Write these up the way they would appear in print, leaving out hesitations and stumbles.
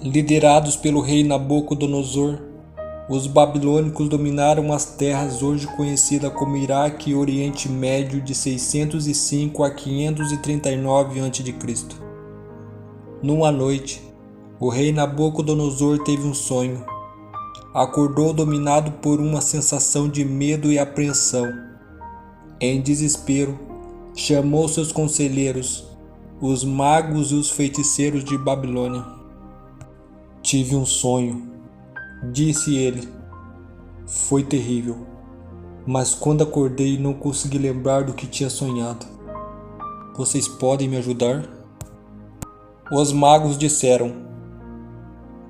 Liderados pelo rei Nabucodonosor, os babilônicos dominaram as terras hoje conhecidas como Iraque e Oriente Médio de 605 a 539 a.C. Numa noite, o rei Nabucodonosor teve um sonho. Acordou dominado por uma sensação de medo e apreensão. Em desespero, chamou seus conselheiros, os magos e os feiticeiros de Babilônia. Tive um sonho, disse ele. Foi terrível, mas quando acordei não consegui lembrar do que tinha sonhado. Vocês podem me ajudar? Os magos disseram: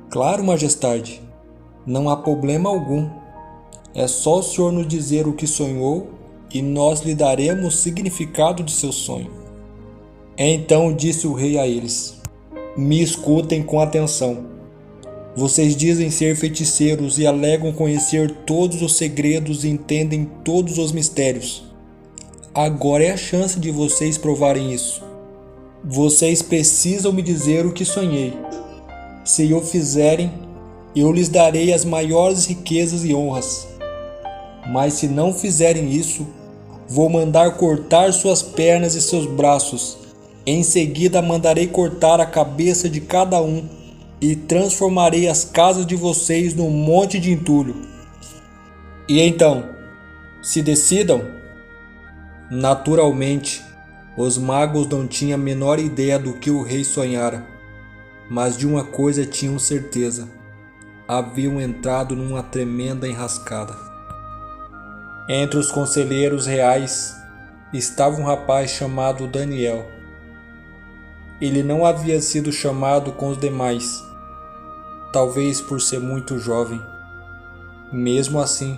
Claro, majestade, não há problema algum. É só o senhor nos dizer o que sonhou e nós lhe daremos o significado de seu sonho. Então disse o rei a eles: Me escutem com atenção. Vocês dizem ser feiticeiros e alegam conhecer todos os segredos e entendem todos os mistérios. Agora é a chance de vocês provarem isso. Vocês precisam me dizer o que sonhei. Se o fizerem, eu lhes darei as maiores riquezas e honras. Mas se não fizerem isso, vou mandar cortar suas pernas e seus braços. Em seguida mandarei cortar a cabeça de cada um e transformarei as casas de vocês num monte de entulho. E então, se decidam? Naturalmente, os magos não tinham a menor ideia do que o rei sonhara, mas de uma coisa tinham certeza: haviam entrado numa tremenda enrascada. Entre os conselheiros reais estava um rapaz chamado Daniel. Ele não havia sido chamado com os demais, talvez por ser muito jovem. Mesmo assim,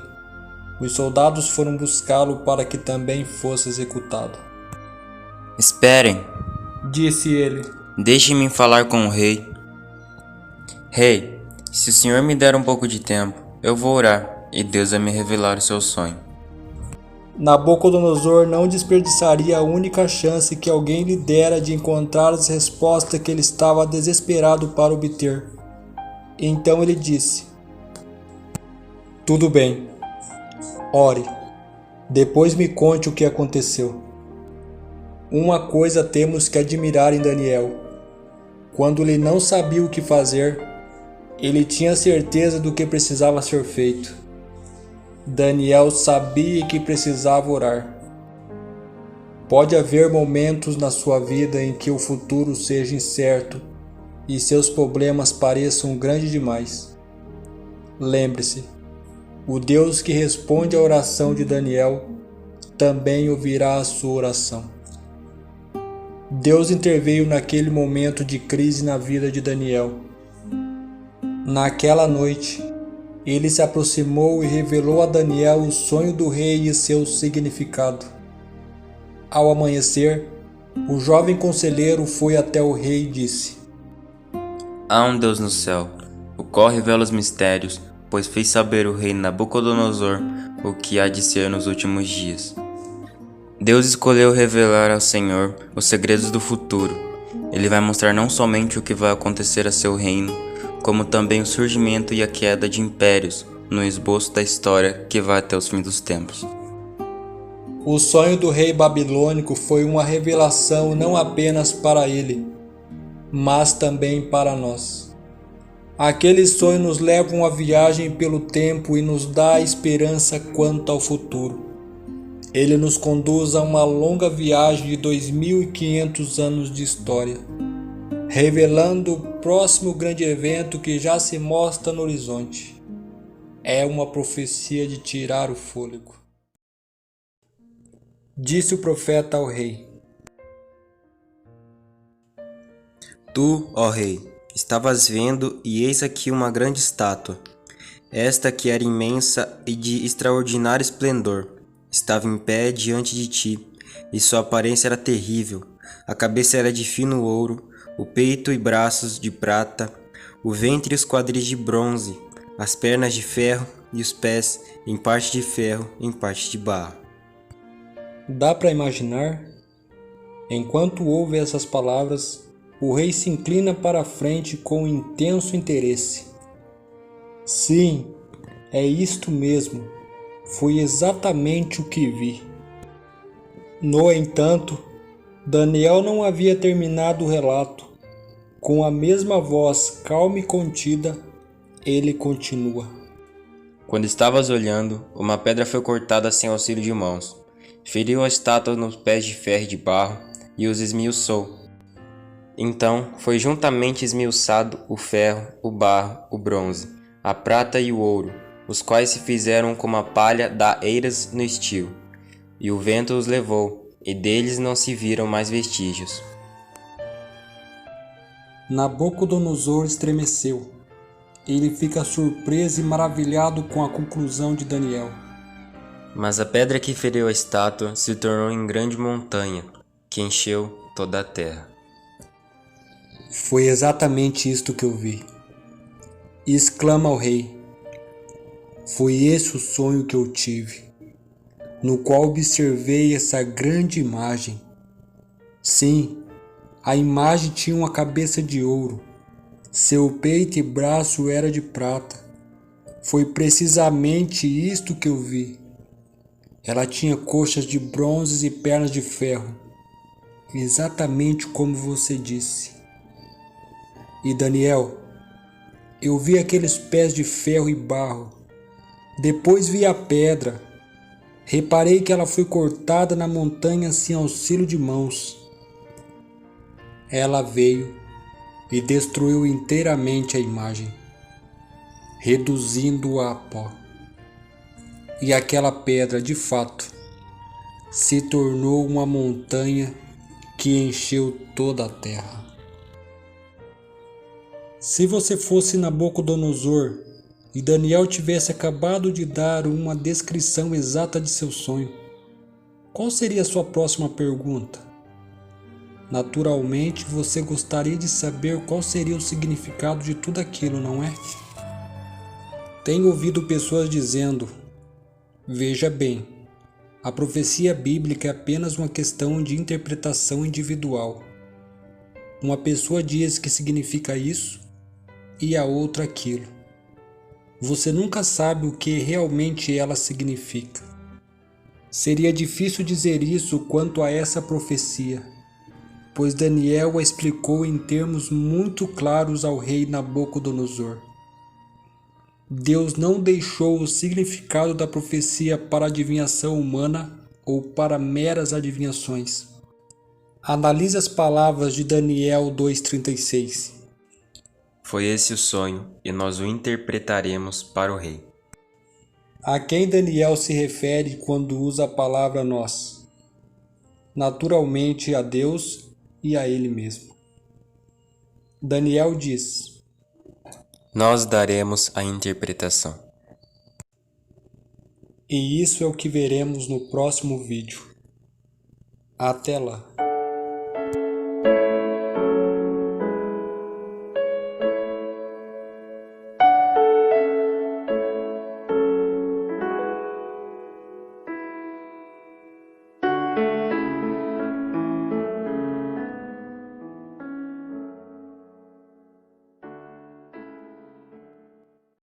os soldados foram buscá-lo para que também fosse executado. Esperem, Disse ele. Deixe-me falar com o rei. Rei, se o senhor me der um pouco de tempo, eu vou orar e Deus vai me revelar o seu sonho. Nabucodonosor não desperdiçaria a única chance que alguém lhe dera de encontrar as respostas que ele estava desesperado para obter. Então ele disse: Tudo bem, ore, depois me conte o que aconteceu. Uma coisa temos que admirar em Daniel. Quando ele não sabia o que fazer, ele tinha certeza do que precisava ser feito. Daniel sabia que precisava orar. Pode haver momentos na sua vida em que o futuro seja incerto e seus problemas pareçam grandes demais. Lembre-se, o Deus que responde à oração de Daniel também ouvirá a sua oração. Deus interveio naquele momento de crise na vida de Daniel. Naquela noite, ele se aproximou e revelou a Daniel o sonho do rei e seu significado. Ao amanhecer, o jovem conselheiro foi até o rei e disse: Há um Deus no céu, o qual revela os mistérios, pois fez saber o rei Nabucodonosor o que há de ser nos últimos dias. Deus escolheu revelar ao Senhor os segredos do futuro. Ele vai mostrar não somente o que vai acontecer a seu reino, como também o surgimento e a queda de impérios no esboço da história que vai até os fins dos tempos. O sonho do rei babilônico foi uma revelação não apenas para ele, mas também para nós. Aquele sonho nos leva uma viagem pelo tempo e nos dá esperança quanto ao futuro. Ele nos conduz a uma longa viagem de 2500 anos de história, revelando o próximo grande evento que já se mostra no horizonte. É uma profecia de tirar o fôlego. Disse o profeta ao rei: Tu, ó rei, estavas vendo, e eis aqui uma grande estátua. Esta que era imensa e de extraordinário esplendor, estava em pé diante de ti, e sua aparência era terrível. A cabeça era de fino ouro, o peito e braços de prata, o ventre e os quadris de bronze, as pernas de ferro e os pés em parte de ferro, em parte de barro. Dá para imaginar? Enquanto ouve essas palavras, O rei se inclina para a frente com intenso interesse. Sim, é isto mesmo. Foi exatamente o que vi. No entanto, Daniel não havia terminado o relato. Com a mesma voz calma e contida, ele continua. Quando estavas olhando, uma pedra foi cortada sem auxílio de mãos. Feriu a estátua nos pés de ferro e de barro e os esmiuçou. Então foi juntamente esmiuçado o ferro, o barro, o bronze, a prata e o ouro, os quais se fizeram como a palha da eiras no estio. E o vento os levou, e deles não se viram mais vestígios. Nabucodonosor estremeceu. Ele fica surpreso e maravilhado com a conclusão de Daniel. Mas a pedra que feriu a estátua se tornou em grande montanha, que encheu toda a terra. Foi exatamente isto que eu vi. E exclama o rei. Foi esse o sonho que eu tive, no qual observei essa grande imagem. Sim, a imagem tinha uma cabeça de ouro. Seu peito e braço era de prata. Foi precisamente isto que eu vi. Ela tinha coxas de bronze e pernas de ferro, exatamente como você disse. E Daniel, eu vi aqueles pés de ferro e barro. Depois vi a pedra. Reparei que ela foi cortada na montanha sem auxílio de mãos. Ela veio e destruiu inteiramente a imagem, reduzindo-a a pó. E aquela pedra, de fato, se tornou uma montanha que encheu toda a terra. Se você fosse Nabucodonosor e Daniel tivesse acabado de dar uma descrição exata de seu sonho, qual seria a sua próxima pergunta? Naturalmente, você gostaria de saber qual seria o significado de tudo aquilo, não é? Tenho ouvido pessoas dizendo: veja bem, a profecia bíblica é apenas uma questão de interpretação individual. Uma pessoa diz que significa isso e a outra aquilo. Você nunca sabe o que realmente ela significa. Seria difícil dizer isso quanto a essa profecia, pois Daniel a explicou em termos muito claros ao rei Nabucodonosor. Deus não deixou o significado da profecia para adivinhação humana ou para meras adivinhações. Analise as palavras de Daniel 2,36. Foi esse o sonho, e nós o interpretaremos para o rei. A quem Daniel se refere quando usa a palavra nós? Naturalmente a Deus e a ele mesmo. Daniel diz: Nós daremos a interpretação. E isso é o que veremos no próximo vídeo. Até lá!